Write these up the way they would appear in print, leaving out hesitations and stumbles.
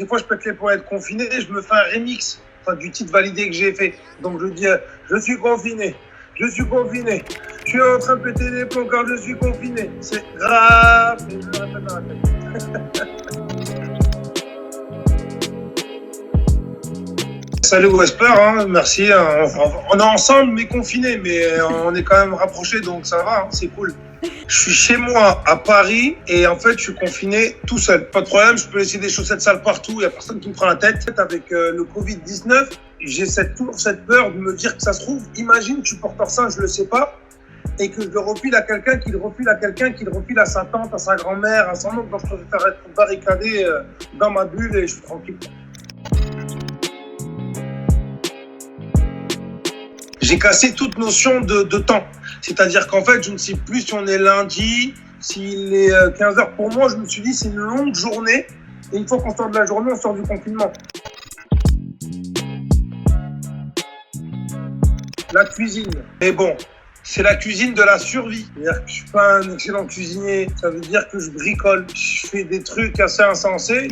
Des fois, je pète les plombs à être confiné, je me fais un remix du titre validé que j'ai fait. Donc, je dis, je suis confiné, je suis confiné, je suis en train de péter les plombs car je suis confiné. C'est grave, et je le répète dans la tête. Salut Wesper, hein, merci. On est ensemble mais confinés, mais on est quand même rapprochés, donc ça va, hein, c'est cool. Je suis chez moi à Paris et en fait je suis confiné tout seul. Pas de problème, je peux laisser des chaussettes sales partout, il n'y a personne qui me prend la tête. Avec le Covid-19, j'ai toujours cette peur de me dire que ça se trouve, imagine tu portes ça, je le sais pas, et que je le refile à quelqu'un, qu'il refile à quelqu'un, qu'il refile à sa tante, à sa grand-mère, à son oncle. Donc je préfère être barricadé dans ma bulle et je suis tranquille. J'ai cassé toute notion de temps. C'est-à-dire qu'en fait, je ne sais plus si on est lundi, s'il est 15h. Pour moi, je me suis dit, c'est une longue journée. Et une fois qu'on sort de la journée, on sort du confinement. La cuisine. Mais bon, c'est la cuisine de la survie. C'est-à-dire que je ne suis pas un excellent cuisinier. Ça veut dire que je bricole. Je fais des trucs assez insensés.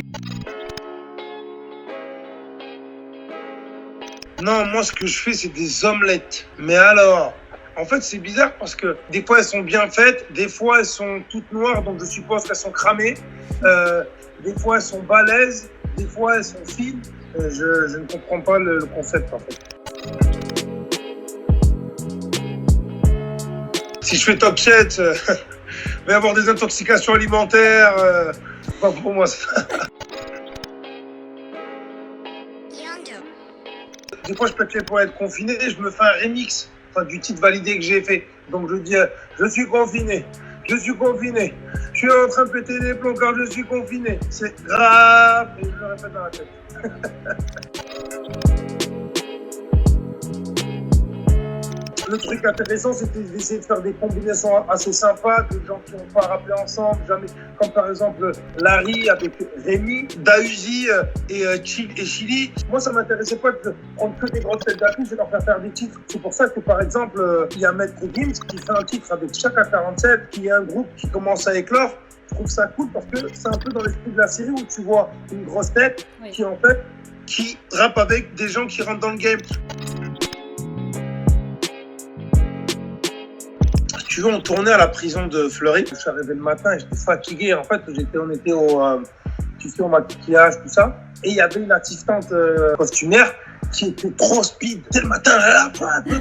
Non, moi, ce que je fais, c'est des omelettes. Mais alors, en fait, c'est bizarre parce que des fois, elles sont bien faites. Des fois, elles sont toutes noires, donc je suppose qu'elles sont cramées. Des fois, elles sont balèzes. Des fois, elles sont fines. Je ne comprends pas le concept, en fait. Si je fais top 7, il va y avoir des intoxications alimentaires. Pas pour moi, ça. Des fois, je pète les plombs à être confiné, je me fais un remix du titre validé que j'ai fait. Donc, je dis, je suis confiné, je suis confiné, je suis en train de péter les plombs car je suis confiné. C'est grave, et je le répète dans la tête. Le truc intéressant, c'était d'essayer de faire des combinaisons assez sympas, de gens qui n'ont pas rappelé ensemble, jamais, comme par exemple Larry avec Rémi, Dausi et Chili. Moi, ça m'intéressait pas de prendre que des grosses têtes d'affiche et leur faire des titres. C'est pour ça que, par exemple, il y a Maître Gims qui fait un titre avec Chaka 47, qui est un groupe qui commence à éclore. Je trouve ça cool parce que c'est un peu dans l'esprit de la série où tu vois une grosse tête qui, en fait, qui rappe avec des gens qui rentrent dans le game. Tu vois, on tournait à la prison de Fleury. Je suis arrivé le matin et j'étais fatigué. En fait, on était au maquillage, tout ça. Et il y avait une assistante costumière qui était trop speed. Dès le matin, là,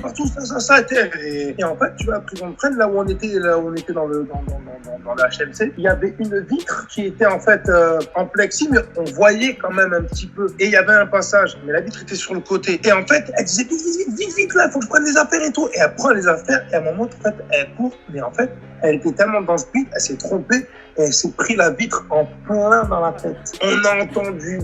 partout, ça. Et en fait, tu vois, à la prison de Fresnes, là où on était dans la HMC, il y avait une vitre qui était en fait en plexi, mais on voyait quand même un petit peu. Et il y avait un passage, mais la vitre était sur le côté. Et en fait, elle disait vite, là, il faut que je prenne les affaires et tout. Et elle prend les affaires et à un moment, en fait, elle court. Mais en fait, elle était tellement dans le speed, elle s'est trompée. Et elle s'est pris la vitre en plein dans la tête. On a entendu,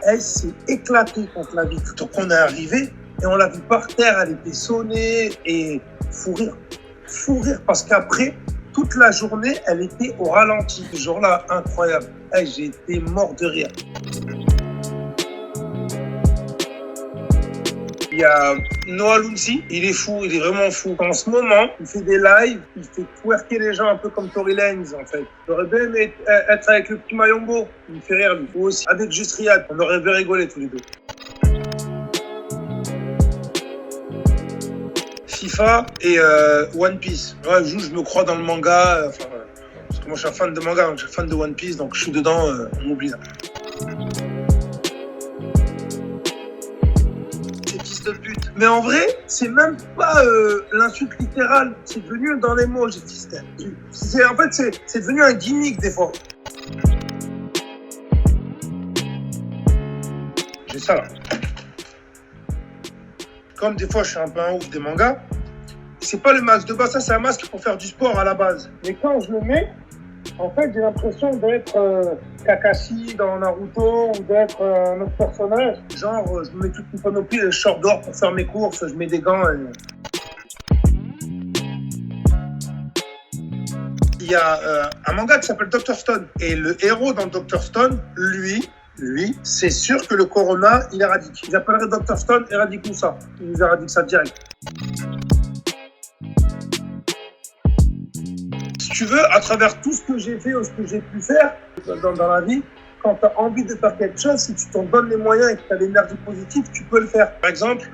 elle s'est éclatée contre la vitre. Donc on est arrivé et on l'a vue par terre, elle était sonnée et fou rire parce qu'après, toute la journée, elle était au ralenti. Ce jour-là, incroyable. J'ai été mort de rire. Il y a Noah Lunsi, il est fou, il est vraiment fou. En ce moment, il fait des lives, il fait twerker les gens un peu comme Tory Lanez en fait. J'aurais bien aimé être avec le petit Mayombo, il me fait rire lui. Ou aussi avec Just Riyad, on aurait bien rigolé tous les deux. FIFA et One Piece. Ouais, je me crois dans le manga, parce que moi je suis un fan de manga, donc je suis fan de One Piece, donc je suis dedans, on m'oublie là. De pute. Mais en vrai, c'est même pas l'insulte littérale, c'est devenu dans les mots, j'ai dit en fait, c'est devenu un gimmick des fois. J'ai ça là. Comme des fois je suis un peu un ouf des mangas, c'est pas le masque de base, ça c'est un masque pour faire du sport à la base. Mais quand je le mets, en fait, j'ai l'impression d'être Kakashi dans Naruto ou d'être un autre personnage. Genre, je me mets toute une panoplie et je sors dehors pour faire mes courses, je mets des gants. Il y a un manga qui s'appelle Dr. Stone. Et le héros dans Dr. Stone, lui, c'est sûr que le corona, il éradique. Ils appelleraient Dr. Stone éradique tout ça. Il nous éradique ça direct. Si tu veux, à travers tout ce que j'ai fait ou ce que j'ai pu faire dans la vie, quand tu as envie de faire quelque chose, si tu t'en donnes les moyens et que tu as l'énergie positive, tu peux le faire. Par exemple,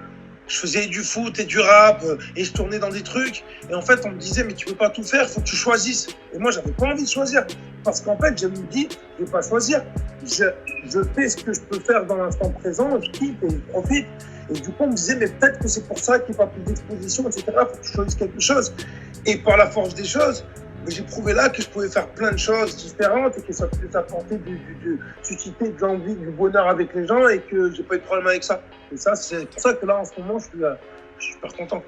je faisais du foot et du rap et je tournais dans des trucs. Et en fait, on me disait, mais tu peux pas tout faire, faut que tu choisisses. Et moi, j'avais pas envie de choisir. Parce qu'en fait, je me dis, je vais pas choisir. Je fais ce que je peux faire dans l'instant présent, je kiffe et je profite. Et du coup, on me disait, mais peut-être que c'est pour ça qu'il n'y a pas plus d'exposition, etc. Faut que tu choisisses quelque chose. Et par la force des choses, j'ai prouvé là que je pouvais faire plein de choses différentes et que ça pouvait apporter susciter de l'envie, du bonheur avec les gens et que j'ai pas eu de problème avec ça. Et ça, c'est pour ça que là, en ce moment, je suis super content.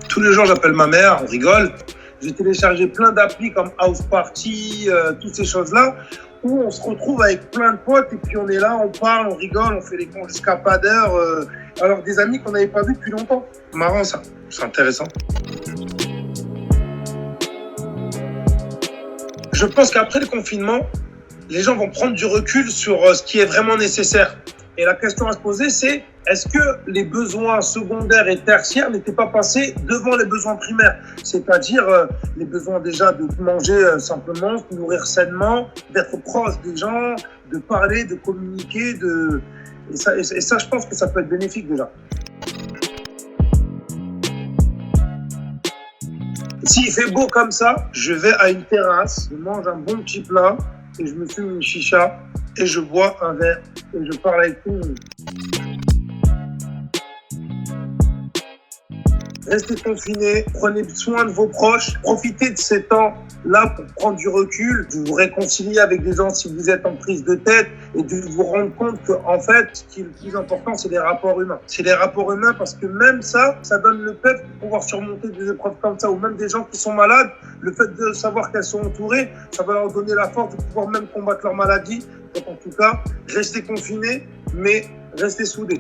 Tous les jours, j'appelle ma mère, on rigole. J'ai téléchargé plein d'applis comme House Party, toutes ces choses-là, où on se retrouve avec plein de potes et puis on est là, on parle, on rigole, on fait les cons jusqu'à pas d'heure. Alors des amis qu'on n'avait pas vus depuis longtemps. Marrant ça, c'est intéressant. Je pense qu'après le confinement, les gens vont prendre du recul sur ce qui est vraiment nécessaire. Et la question à se poser, c'est est-ce que les besoins secondaires et tertiaires n'étaient pas passés devant les besoins primaires? C'est-à-dire les besoins déjà de manger simplement, de nourrir sainement, d'être proche des gens, de parler, de communiquer. Et ça, je pense que ça peut être bénéfique déjà. S'il fait beau comme ça, je vais à une terrasse, je mange un bon petit plat et je me fume une chicha et je bois un verre et je parle avec tout le monde. Restez confinés, prenez soin de vos proches, profitez de ces temps-là pour prendre du recul, de vous réconcilier avec des gens si vous êtes en prise de tête et de vous rendre compte qu'en fait, ce qui est le plus important, c'est les rapports humains. C'est les rapports humains parce que même ça donne le fait de pouvoir surmonter des épreuves comme ça ou même des gens qui sont malades, le fait de savoir qu'elles sont entourées, ça va leur donner la force de pouvoir même combattre leur maladie. Donc en tout cas, restez confinés, mais restez soudés.